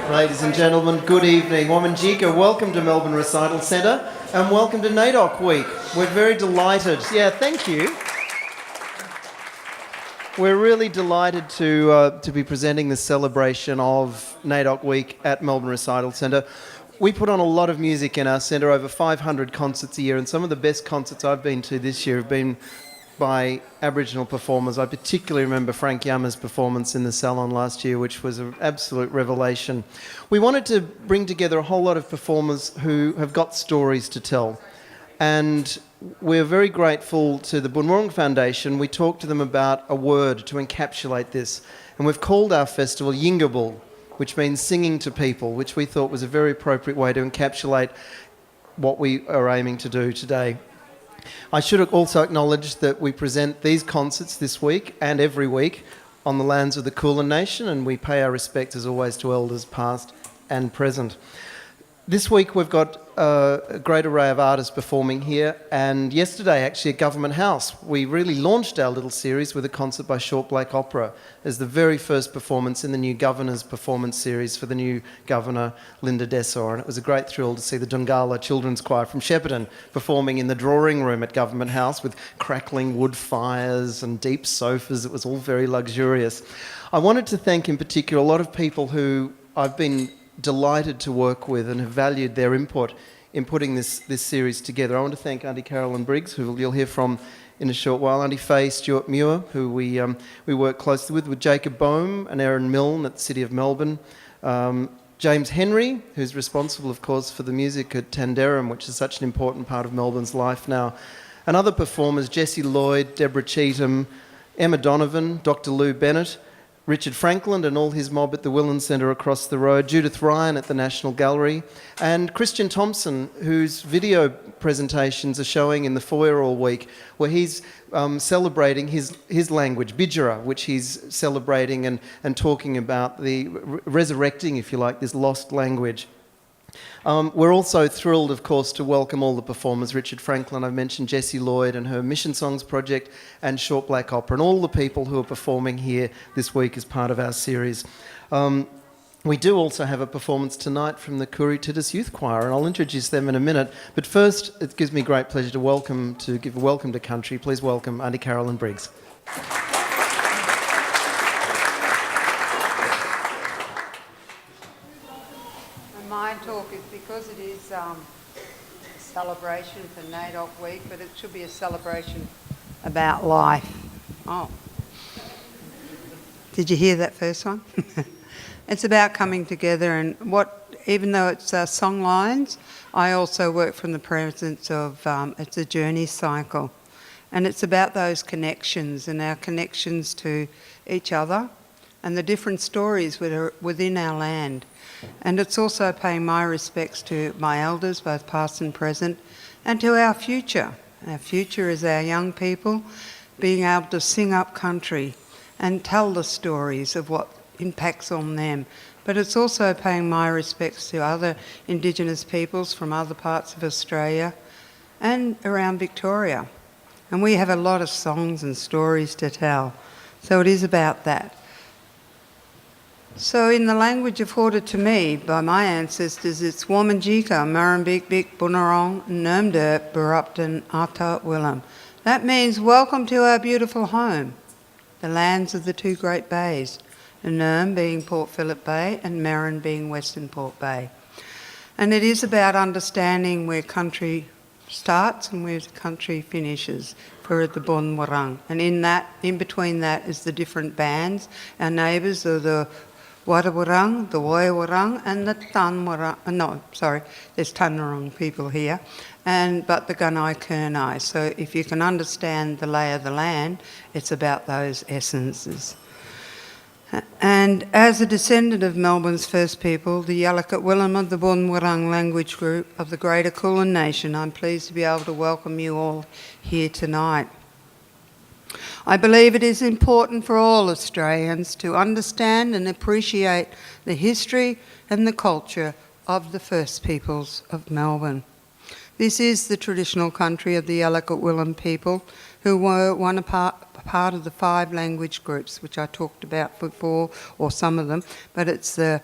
Ladies and gentlemen, good evening. Wominjeka, welcome to Melbourne Recital Centre and welcome to NAIDOC Week. We're very delighted. Yeah, thank you. We're really delighted to be presenting this celebration of NAIDOC Week at Melbourne Recital Centre. We put on a lot of music in our centre, over 500 concerts a year, and some of the best concerts I've been to this year have been by Aboriginal performers. I particularly remember Frank Yama's performance in the Salon last year, which was an absolute revelation. We wanted to bring together a whole lot of performers who have got stories to tell. And we're very grateful to the Boon Wurrung Foundation. We talked to them about a word to encapsulate this. And we've called our festival Yinga-bul, which means singing to people, which we thought was a very appropriate way to encapsulate what we are aiming to do today. I should also acknowledge that we present these concerts this week and every week on the lands of the Kulin Nation, and we pay our respects as always to elders past and present. This week we've got a great array of artists performing here, and yesterday actually at Government House we really launched our little series with a concert by Short Black Opera as the very first performance in the new Governor's Performance Series for the new Governor, Linda Dessau, and it was a great thrill to see the Dungala Children's Choir from Shepparton performing in the drawing room at Government House with crackling wood fires and deep sofas. It was all very luxurious. I wanted to thank in particular a lot of people who I've been delighted to work with and have valued their input in putting this series together. I want to thank Aunty Carolyn Briggs, who you'll hear from in a short while, Aunty Faye Stewart Muir, who we work closely with Jacob Bohm and Aaron Milne at the City of Melbourne, James Henry, who's responsible, of course, for the music at Tanderrum, which is such an important part of Melbourne's life now, and other performers, Jessie Lloyd, Deborah Cheetham, Emma Donovan, Dr. Lou Bennett, Richard Franklin and all his mob at the Willan Centre across the road, Judith Ryan at the National Gallery, and Christian Thompson, whose video presentations are showing in the foyer all week, where he's celebrating his language, Bidjara, which he's celebrating and talking about the resurrecting, if you like, this lost language. We're also thrilled, of course, to welcome all the performers. Richard Franklin, I've mentioned Jessie Lloyd and her Mission Songs project, and Short Black Opera, and all the people who are performing here this week as part of our series. We do also have a performance tonight from the Kuri Titis Youth Choir, and I'll introduce them in a minute. But first, it gives me great pleasure to give a welcome to country. Please welcome Aunty Carolyn Briggs. My talk is because it is a celebration for NAIDOC Week, but it should be a celebration about life. Oh. Did you hear that first one? It's about coming together, and even though it's song lines, I also work from the presence of it's a journey cycle. And it's about those connections and our connections to each other and the different stories within our land. And it's also paying my respects to my elders, both past and present, and to our future. Our future is our young people being able to sing up country and tell the stories of what impacts on them. But it's also paying my respects to other indigenous peoples from other parts of Australia and around Victoria. And we have a lot of songs and stories to tell. So it is about that. So in the language afforded to me by my ancestors, it's Wominjeka, Murrumbik, Boon Wurrung, Nurmder, Burrupton, Ata, Willam. That means welcome to our beautiful home, the lands of the two great bays, Nurm being Port Phillip Bay and Merrin being Western Port Bay. And it is about understanding where country starts and where country finishes for the Boon Wurrung. And in between that is the different bands. Our neighbours are the Wada Wurrung, the Woy Wurrung, and the Tan Wurrung. There's Tanarong people here, but the Gunai Kurnai. So if you can understand the lay of the land, it's about those essences. And as a descendant of Melbourne's first people, the Yallokat Willam of the Boon Wurrung language group of the Greater Kulin Nation, I'm pleased to be able to welcome you all here tonight. I believe it is important for all Australians to understand and appreciate the history and the culture of the First Peoples of Melbourne. This is the traditional country of the Yallokat Willam people, who were part of the 5 language groups, which I talked about before, or some of them, but it's the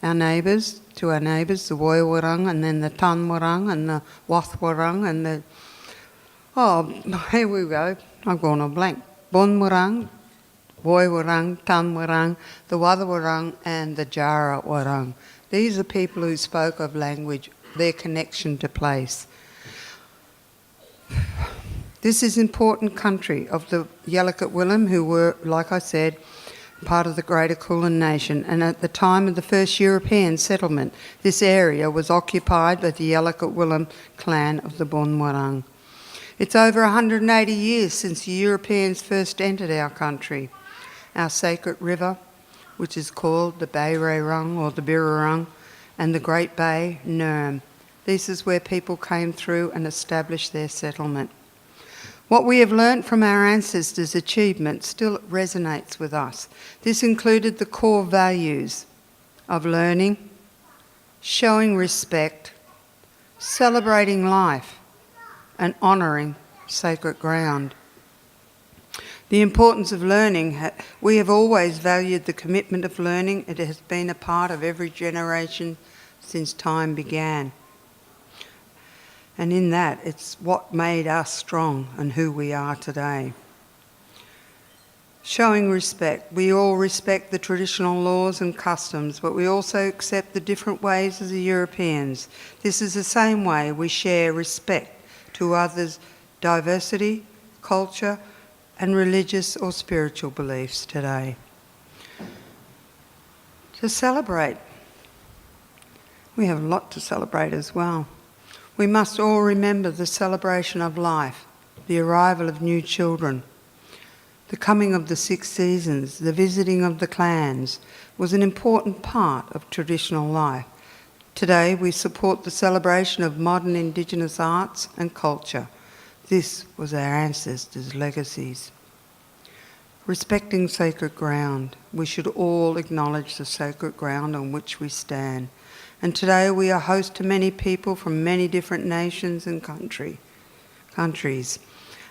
our neighbours, the Boon Wurrung, and then the Boon Wurrung, and the Boon Wurrung, and the... Oh, here we go. I've gone on blank. Boon Wurrung, Boon Wurrung, Boon Wurrung, the Boon Wurrung, and the Jara Wurrung. These are people who spoke of language, their connection to place. This is important country of the Yinga-bul, who were, like I said, part of the Greater Kulin Nation, and at the time of the first European settlement, this area was occupied by the Yinga-bul clan of the Boon Wurrung. It's over 180 years since the Europeans first entered our country. Our sacred river, which is called the Bayrarung or the Birrarung, and the Great Bay, Nerm. This is where people came through and established their settlement. What we have learnt from our ancestors' achievements still resonates with us. This included the core values of learning, showing respect, celebrating life, and honouring sacred ground. The importance of learning, we have always valued the commitment of learning. It has been a part of every generation since time began. And in that, it's what made us strong and who we are today. Showing respect. We all respect the traditional laws and customs, but we also accept the different ways of the Europeans. This is the same way we share respect to others' diversity, culture, and religious or spiritual beliefs today. To celebrate. We have a lot to celebrate as well. We must all remember the celebration of life, the arrival of new children, the coming of the 6 seasons, the visiting of the clans was an important part of traditional life. Today we support the celebration of modern indigenous arts and culture. This was our ancestors' legacies. Respecting sacred ground. We should all acknowledge the sacred ground on which we stand. And today we are host to many people from many different nations and countries.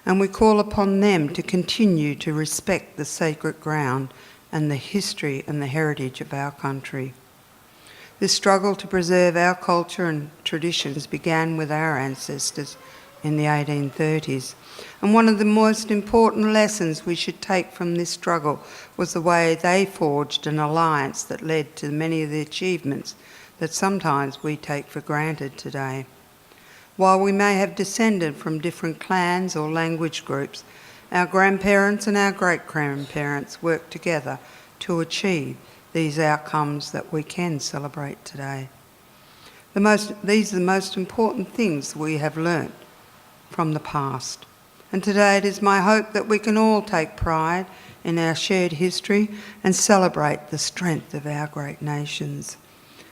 And we call upon them to continue to respect the sacred ground and the history and the heritage of our country. This struggle to preserve our culture and traditions began with our ancestors in the 1830s. And one of the most important lessons we should take from this struggle was the way they forged an alliance that led to many of the achievements that sometimes we take for granted today. While we may have descended from different clans or language groups, our grandparents and our great-grandparents worked together to achieve these outcomes that we can celebrate today. These are the most important things we have learnt from the past. And today it is my hope that we can all take pride in our shared history and celebrate the strength of our great nations.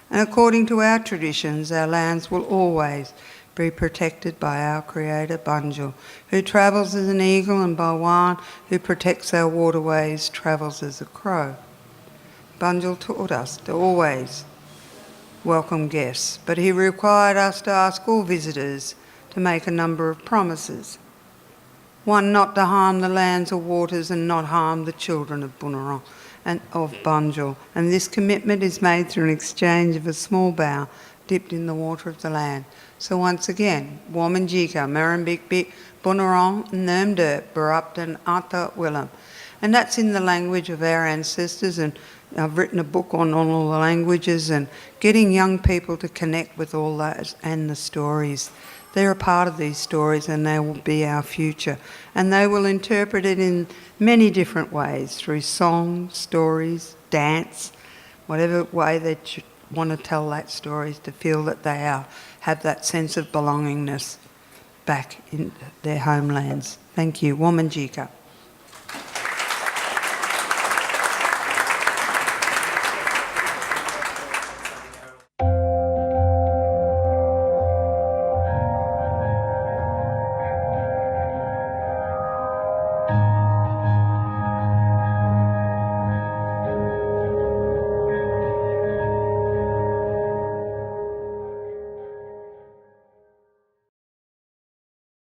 And according to our traditions, our lands will always be protected by our Creator, Bunjil, who travels as an eagle, and Bawan, who protects our waterways, travels as a crow. Bunjil taught us to always welcome guests, but he required us to ask all visitors to make a number of promises. One, not to harm the lands or waters and not harm the children of Boon Wurrung and of Bunjil. And this commitment is made through an exchange of a small bow dipped in the water of the land. So once again, Womanjika, Marambik, Boon Wurrung, Nermder, Barupton, Ata Willem. And that's in the language of our ancestors, and I've written a book on all the languages and getting young people to connect with all those and the stories. They're a part of these stories and they will be our future. And they will interpret it in many different ways, through song, stories, dance, whatever way they want to tell that story, to feel that they have that sense of belongingness back in their homelands. Thank you. Womanjika.